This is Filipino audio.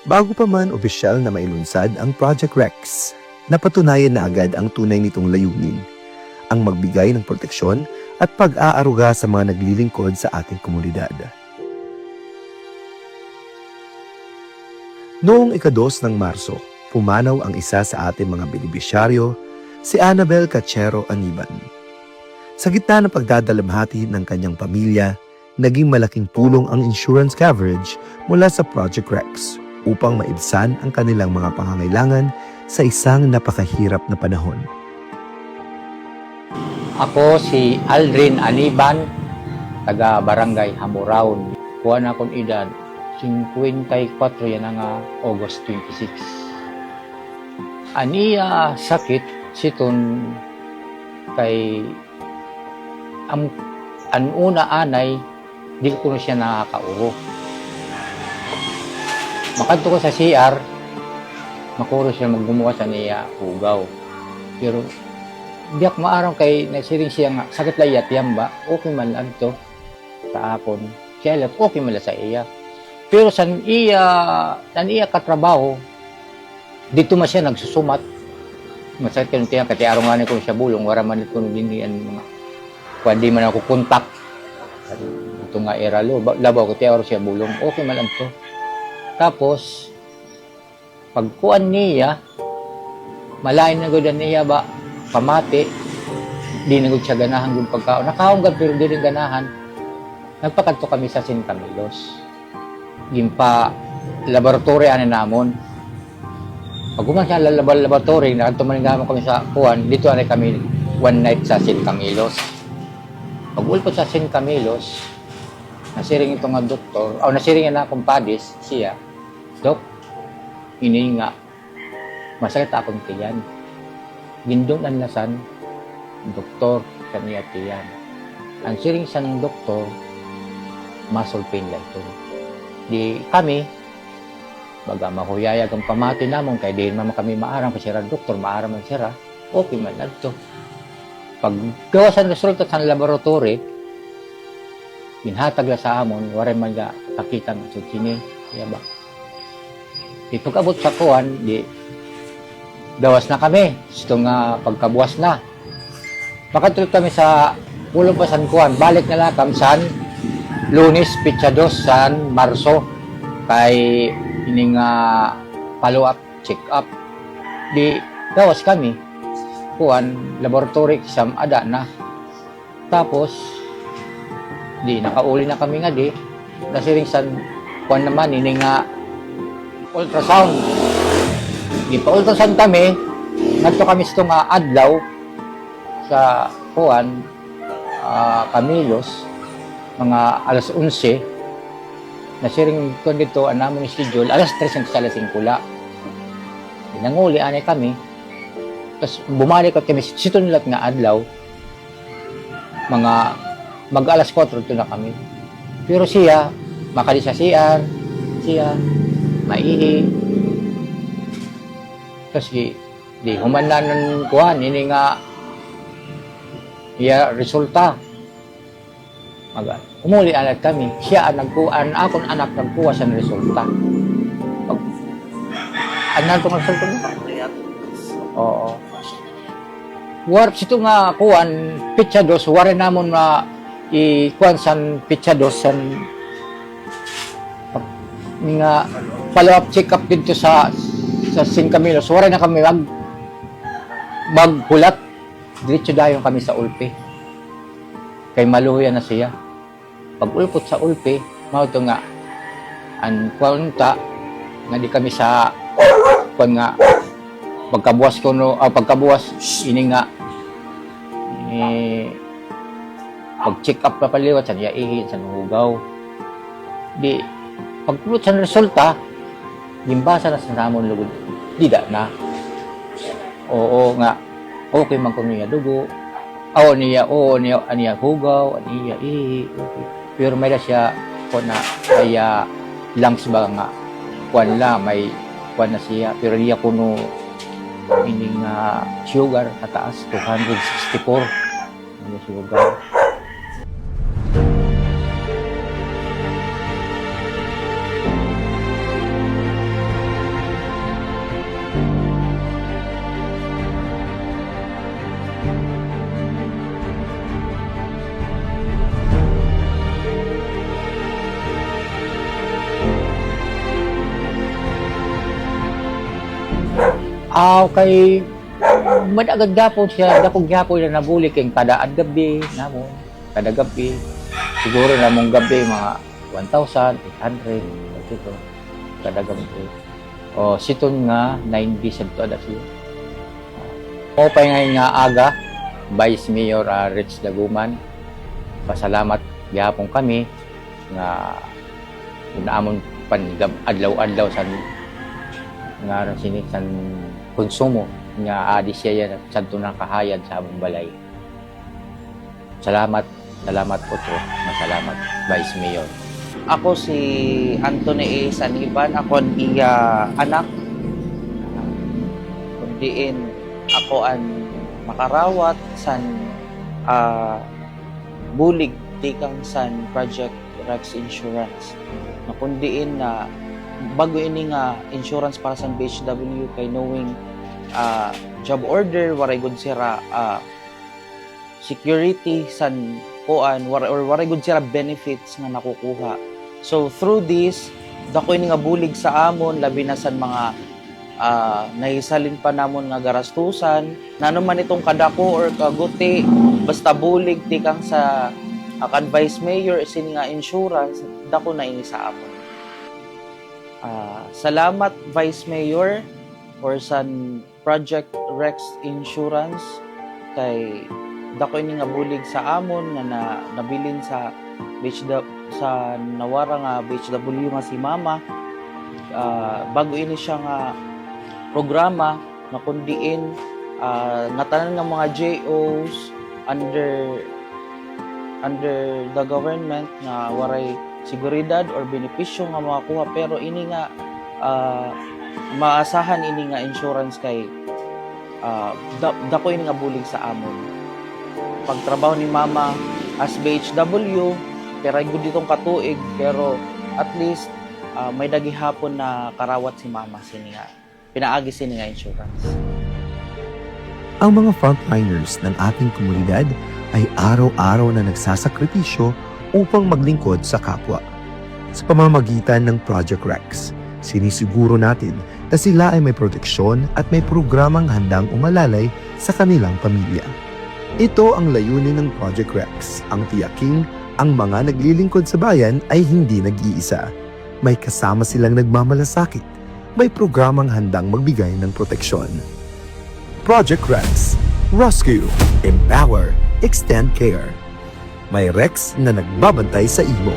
Bago pa man opisyal na mailunsad ang Project Rex, napatunayan na agad ang tunay nitong layunin, ang magbigay ng proteksyon at pag-aaruga sa mga naglilingkod sa ating komunidad. Noong ika-2 ng Marso, pumanaw ang isa sa ating mga benepisyaryo, si Annabel Cachero Aniban. Sa gitna ng pagdadalamhati ng kanyang pamilya, naging malaking tulong ang insurance coverage mula sa Project Rex upang maibsan ang kanilang mga pangangailangan sa isang napakahirap na panahon. Ako si Aldrin Aniban, taga Barangay Hamuraon. Kuha na akong edad, 54 yan nga August 26. Aniya sakit siton kay ang una anay, di ko na siya nakakauro. Makanto ko sa CR, makuro siya maggumuha sa niya hugaw. Pero diyak maarang kay nasiring siya nga sakit layat yan ba? Okay man lang to sa akon. Siya lang, okay man lang sa iya. Pero san iya katrabaho, dito man siya nagsusumat. Masakit ko nung kati arong ko siya bulong, wala man ito nung dinihan mga pwede man ako kontak. Ito nga eralo, labaw ko tiya siya bulong, okay man lang to. Tapos, pagkuan niya, malain na gud niya ba, pamati, di na gud siya ganahan gud pagkaon. Nakaon gud pero di rin ganahan. Nagpakadto kami sa San Camilos. Gimpa laboratory ani namon. Pag guman siya laboratory, nakadto man kami sa kuan, dito ani kami one night sa San Camilos. Pag ulpot sa San Camilos, nasiring itong nga doktor, o nasiring na akong padis, siya, Dok, ini nga, masakit akong tiyan. Gindong anlasan, doktor, kaniya tiyan. Ang siring sa doktor, muscle pain lang ito. Di kami, baga mahuyayag ang pamati namon, kaya di naman kami maarang pasira doktor, maarang magsira, okay man lang ito. Pag gawa sa resulta sa laboratory, binhatag la sa amon, waray man ga kakita ng sini, kaya ba? Di pag-abot sa kuwan, di gawas na kami. Gusto nga pagkabuwas na. Makatulog kami sa pulong pa san kuwan. Balik na lang kami san Lunes, Pitsados, san Marso. Kay ining follow-up, check-up. Di gawas kami. Kuwan, laboratory exam, ada na. Tapos, di nakauli na kami nga di. Nasiring san kuwan naman, ining ultrasound. Di pa ultrasound kami, nagto kami sa adlaw sa kuwan, Camilos, mga alas 11. Nasiring ko dito, ang namon schedule, alas 3 sa alas 5 la. Nanguli anay kami. Tapos bumalik kami, sito nilat nga adlaw, mga mag-alas 4 ito na kami. Pero siya, makali sa CR, siya, maihi. Kasi, di humanda ng kuhan, ini nga, iya resulta. Umuli alat kami, siya ang nagkuhan, akong anak nagkuha sa resulta. Ano itong resulta mo? Oo. Warp sito nga kuhan, pitsados, wari namon na ikuhan san pitsados, san nga follow-up check-up dito sa San Camilos. Wala na kami maghulat. Diretso dayon kami sa Ulpe. Kay maluya na siya. Pag ulpot sa Ulpe, mauto nga ang kwanta nga di kami sa kwan nga pagkabuwas ko no, pagkabuwas ini nga pag-check up pa paliwat sa niya ihin sa hugaw. Di pagpulot sa resulta, gimbasa na sa namon lugod, dida na. Oo nga, okay man kung niya dugo, niya hugaw, niya ihi, okay. Pero may na siya, kung na, kaya lungs ba nga, kwan la, may kwan na siya, pero niya kuno, hindi nga sugar, kataas, 264, hindi sugar. Kay madagad gapon siya, dakog gapon na nabuli kay kada gabi namo, kada gabi. Siguro namong gabi mga 1,800 dito kada gabi. O siton nga 9 bisag to ada siya. O pa nga aga Vice Mayor Rich Daguman. Pasalamat gyapon kami nga naamon pan adlaw-adlaw sa nga sini san konsumo nga adi siya yan santo nang kahayad sa among balay. Salamat po to. Masalamat Vice Mayor. Ako si Anthony A. Saniban, ako ang iya anak. Kundiin ako ang makarawat san bulig tikang san Project Rex Insurance. Na kundiin na bago ini nga insurance para sa BHW kay knowing job order waray gud sira security san kuan or waray gud sira benefits nga nakukuha. So through this dako ini nga bulig sa amon labi na san mga nahisalin pa namon nga garastusan nanuman itong kadako or kaguti basta bulig tikang sa Vice Mayor sin nga insurance dako na ini sa amon. Salamat Vice Mayor for san Project Rex Insurance kay dako ini nga bulig sa amon nga nabilin sa sa nawara nga BHW nga si Mama. Bago ini siya nga programa na kundiin nga tanan nga mga JOs under the government nga waray seguridad or benepisyo nga makakuha pero ini nga maasahan ini nga insurance kay dako ini nga bulig sa amon. Pagtrabaho ni Mama as BHW pero good ditong katuig pero at least may dagihapon na karawat si Mama sini nga pinaagi sini nga insurance. Ang mga frontliners ng ating komunidad ay araw-araw na nagsasakripisyo upang maglingkod sa kapwa. Sa pamamagitan ng Project Rex, sinisiguro natin na sila ay may proteksyon at may programang handang umalalay sa kanilang pamilya. Ito ang layunin ng Project Rex, ang tiyaking ang mga naglilingkod sa bayan ay hindi nag-iisa. May kasama silang nagmamalasakit, may programang handang magbigay ng proteksyon. Project Rex, Rescue, Empower, Extend Care. May Rex na nagbabantay sa imo.